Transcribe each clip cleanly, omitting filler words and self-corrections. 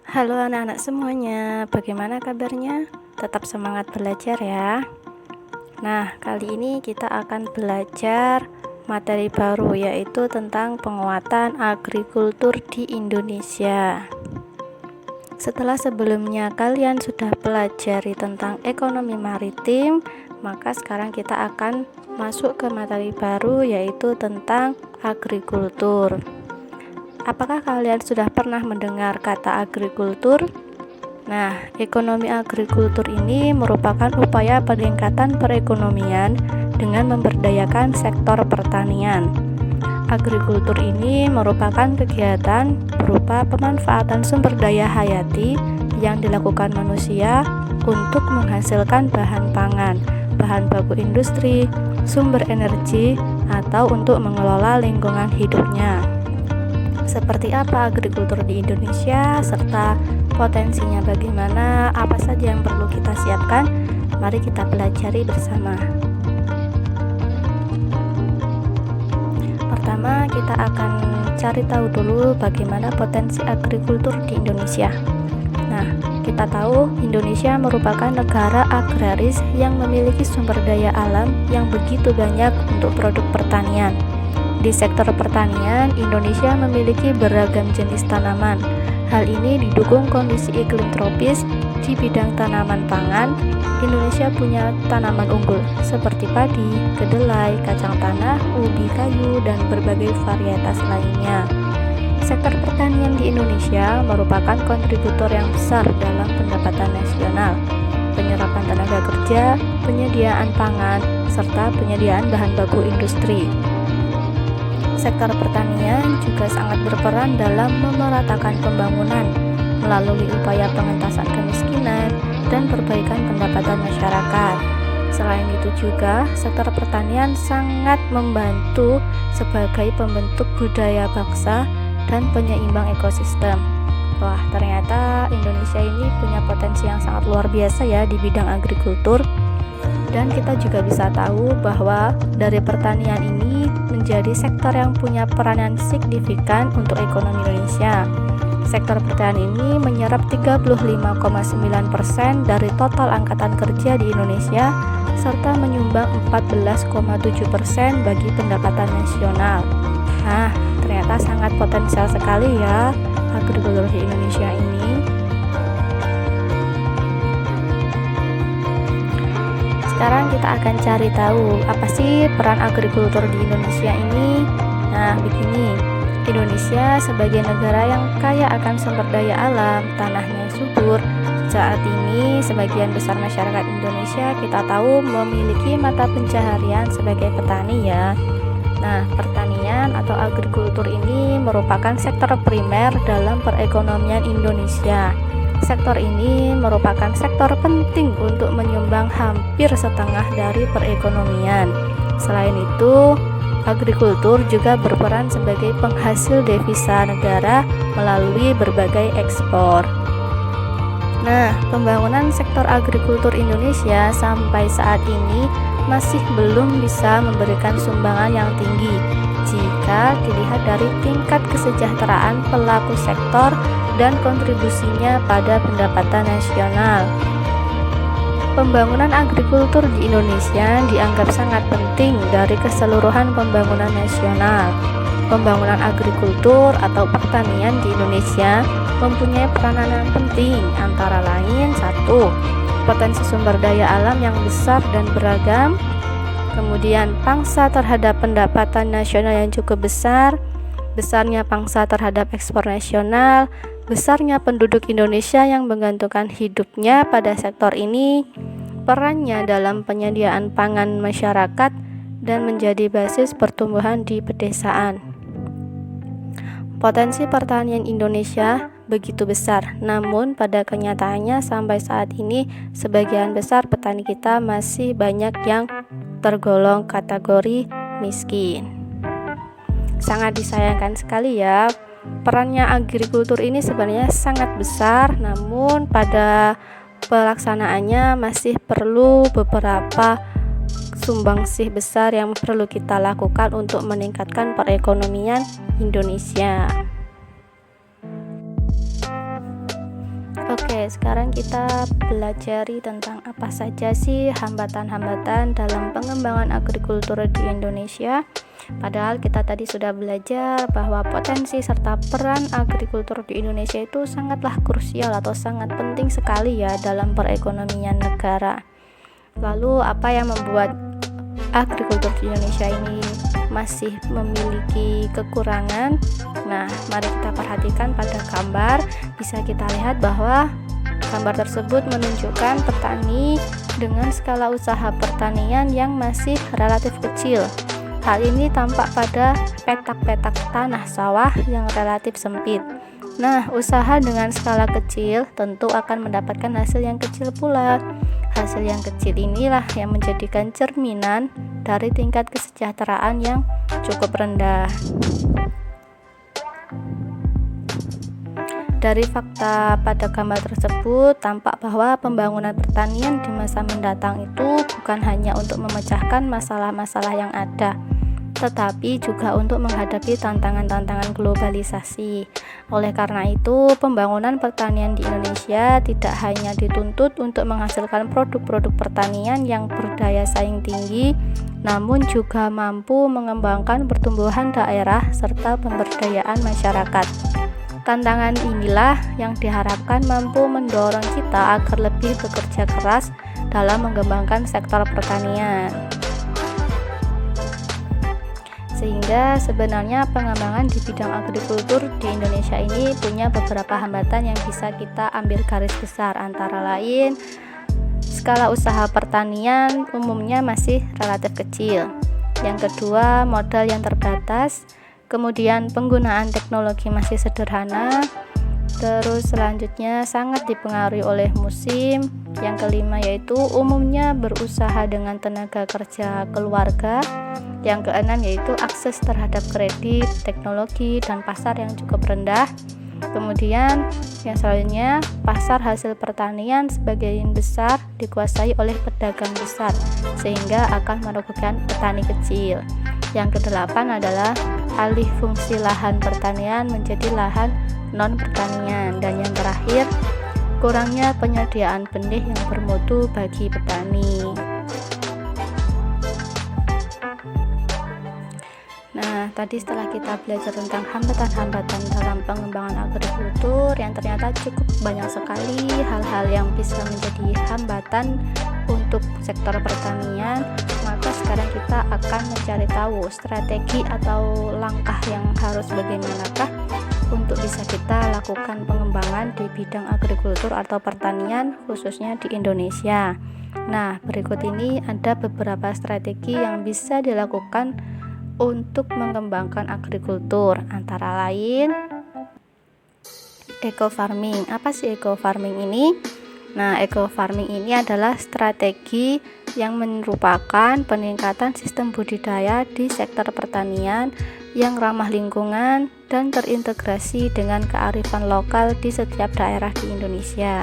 Halo anak-anak semuanya, bagaimana kabarnya? Tetap semangat belajar ya. Nah, kali ini kita akan belajar materi baru, yaitu tentang penguatan agrikultur di Indonesia. Setelah sebelumnya kalian sudah pelajari tentang ekonomi maritim, maka sekarang kita akan masuk ke materi baru, yaitu tentang agrikultur. Apakah kalian sudah pernah mendengar kata agrikultur? Nah, ekonomi agrikultur ini merupakan upaya peningkatan perekonomian dengan memberdayakan sektor pertanian. Agrikultur ini merupakan kegiatan berupa pemanfaatan sumber daya hayati yang dilakukan manusia untuk menghasilkan bahan pangan, bahan baku industri, sumber energi, atau untuk mengelola lingkungan hidupnya. Seperti apa agrikultur di Indonesia, serta potensinya bagaimana, apa saja yang perlu kita siapkan, mari kita pelajari bersama. Pertama, kita akan cari tahu dulu bagaimana potensi agrikultur di Indonesia. Nah, kita tahu Indonesia merupakan negara agraris yang memiliki sumber daya alam yang begitu banyak untuk produk pertanian. Di sektor pertanian, Indonesia memiliki beragam jenis tanaman. Hal ini didukung kondisi iklim tropis. Di bidang tanaman pangan, Indonesia punya tanaman unggul seperti padi, kedelai, kacang tanah, ubi kayu, dan berbagai varietas lainnya. Sektor pertanian di Indonesia merupakan kontributor yang besar dalam pendapatan nasional, penyerapan tenaga kerja, penyediaan pangan, serta penyediaan bahan baku industri. Sektor pertanian juga sangat berperan dalam memeratakan pembangunan melalui upaya pengentasan kemiskinan dan perbaikan pendapatan masyarakat. Selain itu juga, sektor pertanian sangat membantu sebagai pembentuk budaya bangsa dan penyeimbang ekosistem. Wah, ternyata Indonesia ini punya potensi yang sangat luar biasa ya di bidang agrikultur. Dan kita juga bisa tahu bahwa dari pertanian ini menjadi sektor yang punya peranan signifikan untuk ekonomi Indonesia. Sektor pertanian ini menyerap 35,9% dari total angkatan kerja di Indonesia serta menyumbang 14,7% bagi pendapatan nasional. Nah, ternyata sangat potensial sekali ya agrikultur di Indonesia ini. Sekarang kita akan cari tahu apa sih peran agrikultur di Indonesia ini. Nah, begini, Indonesia sebagai negara yang kaya akan sumber daya alam, tanahnya subur. Saat ini sebagian besar masyarakat Indonesia kita tahu memiliki mata pencaharian sebagai petani ya. Nah, pertanian atau agrikultur ini merupakan sektor primer dalam perekonomian Indonesia. Sektor ini merupakan sektor penting untuk menyumbang hampir setengah dari perekonomian. Selain itu, agrikultur juga berperan sebagai penghasil devisa negara melalui berbagai ekspor. Nah, pembangunan sektor agrikultur Indonesia sampai saat ini masih belum bisa memberikan sumbangan yang tinggi jika dilihat dari tingkat kesejahteraan pelaku sektor dan kontribusinya pada pendapatan nasional. Pembangunan agrikultur di Indonesia dianggap sangat penting dari keseluruhan pembangunan nasional. Pembangunan agrikultur atau pertanian di Indonesia mempunyai peranan yang penting, antara lain 1. Potensi sumber daya alam yang besar dan beragam. Kemudian pangsa terhadap pendapatan nasional yang cukup besar, besarnya pangsa terhadap ekspor nasional, besarnya penduduk Indonesia yang menggantungkan hidupnya pada sektor ini, perannya dalam penyediaan pangan masyarakat, dan menjadi basis pertumbuhan di pedesaan. Potensi pertanian Indonesia begitu besar, namun pada kenyataannya sampai saat ini sebagian besar petani kita masih banyak yang tergolong kategori miskin. Sangat disayangkan sekali ya, perannya agrikultur ini sebenarnya sangat besar, namun pada pelaksanaannya masih perlu beberapa sumbangsih besar yang perlu kita lakukan untuk meningkatkan perekonomian Indonesia. Oke, sekarang kita belajari tentang apa saja sih hambatan-hambatan dalam pengembangan agrikultur di Indonesia. Padahal kita tadi sudah belajar bahwa potensi serta peran agrikultur di Indonesia itu sangatlah krusial atau sangat penting sekali ya dalam perekonomian negara. Lalu apa yang membuat agrikultur di Indonesia ini masih memiliki kekurangan? Nah, mari kita perhatikan pada gambar. Bisa kita lihat bahwa gambar tersebut menunjukkan petani dengan skala usaha pertanian yang masih relatif kecil. Hal ini tampak pada petak-petak tanah sawah yang relatif sempit. Nah, usaha dengan skala kecil tentu akan mendapatkan hasil yang kecil pula. Hasil yang kecil inilah yang menjadikan cerminan dari tingkat kesejahteraan yang cukup rendah. Dari fakta pada gambar tersebut tampak bahwa pembangunan pertanian di masa mendatang itu bukan hanya untuk memecahkan masalah-masalah yang ada, tetapi juga untuk menghadapi tantangan-tantangan globalisasi. Oleh karena itu, pembangunan pertanian di Indonesia tidak hanya dituntut untuk menghasilkan produk-produk pertanian yang berdaya saing tinggi, namun juga mampu mengembangkan pertumbuhan daerah serta pemberdayaan masyarakat. Tantangan inilah yang diharapkan mampu mendorong kita agar lebih bekerja keras dalam mengembangkan sektor pertanian. Sehingga sebenarnya pengembangan di bidang agrikultur di Indonesia ini punya beberapa hambatan yang bisa kita ambil garis besar, antara lain skala usaha pertanian umumnya masih relatif kecil. Yang kedua, modal yang terbatas. Kemudian penggunaan teknologi masih sederhana. Terus selanjutnya sangat dipengaruhi oleh musim. Yang kelima yaitu umumnya berusaha dengan tenaga kerja keluarga. Yang keenam yaitu akses terhadap kredit, teknologi, dan pasar yang cukup rendah. Kemudian yang selanjutnya, pasar hasil pertanian sebagian besar dikuasai oleh pedagang besar sehingga akan merugikan petani kecil. Yang kedelapan adalah alih fungsi lahan pertanian menjadi lahan non pertanian. Dan yang terakhir, kurangnya penyediaan benih yang bermutu bagi petani. Nah, tadi setelah kita belajar tentang hambatan-hambatan dalam pengembangan agrikultur yang ternyata cukup banyak sekali hal-hal yang bisa menjadi hambatan untuk sektor pertanian, maka sekarang kita akan mencari tahu strategi atau langkah yang harus bagaimanakah untuk bisa kita lakukan pengembangan di bidang agrikultur atau pertanian khususnya di Indonesia. Nah, berikut ini ada beberapa strategi yang bisa dilakukan untuk mengembangkan agrikultur, antara lain eco farming. Apa sih eco farming ini? Nah, eco farming ini adalah strategi yang merupakan peningkatan sistem budidaya di sektor pertanian yang ramah lingkungan dan terintegrasi dengan kearifan lokal di setiap daerah di Indonesia.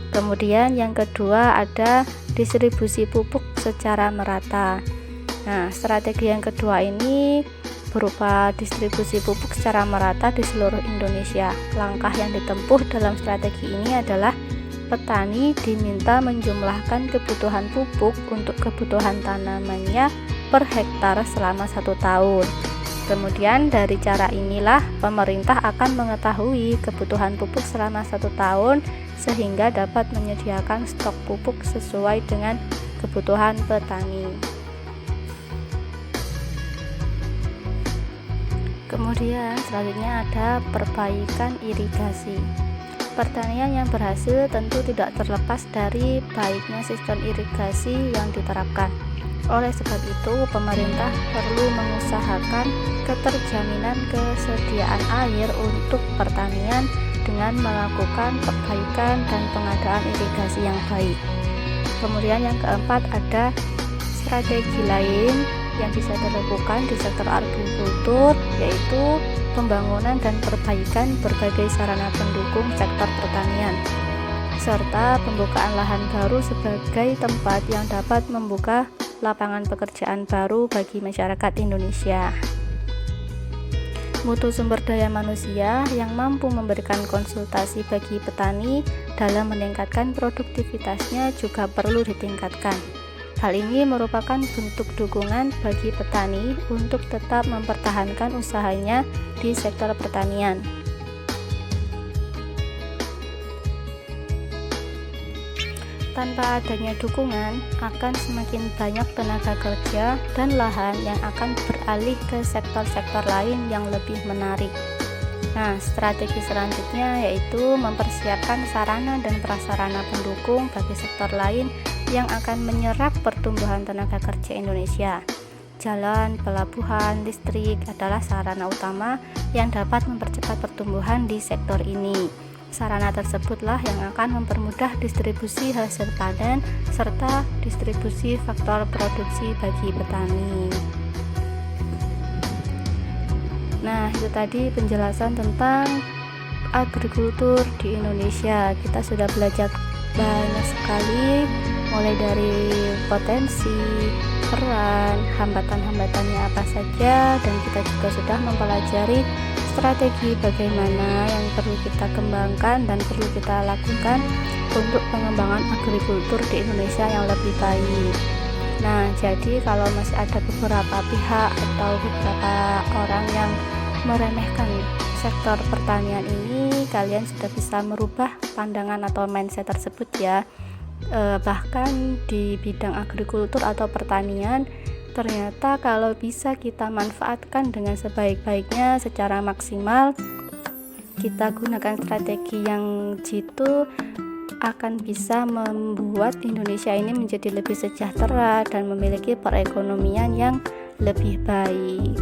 Kemudian yang kedua ada distribusi pupuk secara merata. Nah, strategi yang kedua ini berupa distribusi pupuk secara merata di seluruh Indonesia. Langkah yang ditempuh dalam strategi ini adalah petani diminta menjumlahkan kebutuhan pupuk untuk kebutuhan tanamannya per hektar selama 1 tahun. Kemudian dari cara inilah pemerintah akan mengetahui kebutuhan pupuk selama 1 tahun sehingga dapat menyediakan stok pupuk sesuai dengan kebutuhan petani. Kemudian selanjutnya ada perbaikan irigasi. Pertanian yang berhasil tentu tidak terlepas dari baiknya sistem irigasi yang diterapkan. Oleh sebab itu, pemerintah perlu mengusahakan keterjaminan kesediaan air untuk pertanian dengan melakukan perbaikan dan pengadaan irigasi yang baik. Kemudian yang keempat ada strategi lain yang bisa dilakukan di sektor agrikultur, yaitu pembangunan dan perbaikan berbagai sarana pendukung sektor pertanian, serta pembukaan lahan baru sebagai tempat yang dapat membuka lapangan pekerjaan baru bagi masyarakat Indonesia. Mutu sumber daya manusia yang mampu memberikan konsultasi bagi petani dalam meningkatkan produktivitasnya juga perlu ditingkatkan. Hal ini merupakan bentuk dukungan bagi petani untuk tetap mempertahankan usahanya di sektor pertanian. Tanpa adanya dukungan, akan semakin banyak tenaga kerja dan lahan yang akan beralih ke sektor-sektor lain yang lebih menarik. Nah, strategi selanjutnya yaitu mempersiapkan sarana dan prasarana pendukung bagi sektor lain yang akan menyerap pertumbuhan tenaga kerja Indonesia. Jalan, pelabuhan, listrik adalah sarana utama yang dapat mempercepat pertumbuhan di sektor ini. Sarana tersebutlah yang akan mempermudah distribusi hasil panen serta distribusi faktor produksi bagi petani. Nah, itu tadi penjelasan tentang agrikultur di Indonesia. Kita sudah belajar banyak sekali, mulai dari potensi, peran, hambatan-hambatannya apa saja, dan kita juga sudah mempelajari strategi bagaimana yang perlu kita kembangkan dan perlu kita lakukan untuk pengembangan agrikultur di Indonesia yang lebih baik. Nah, jadi kalau masih ada beberapa pihak atau beberapa orang yang meremehkan sektor pertanian ini, kalian sudah bisa merubah pandangan atau mindset tersebut ya. Bahkan di bidang agrikultur atau pertanian, ternyata kalau bisa kita manfaatkan dengan sebaik-baiknya secara maksimal, kita gunakan strategi yang jitu, akan bisa membuat Indonesia ini menjadi lebih sejahtera dan memiliki perekonomian yang lebih baik.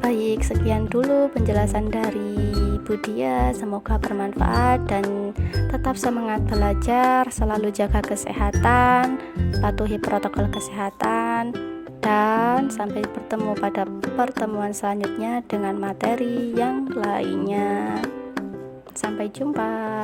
Baik, sekian dulu penjelasan dari Budia, semoga bermanfaat dan tetap semangat belajar, selalu jaga kesehatan, patuhi protokol kesehatan, dan sampai bertemu pada pertemuan selanjutnya dengan materi yang lainnya. Sampai jumpa.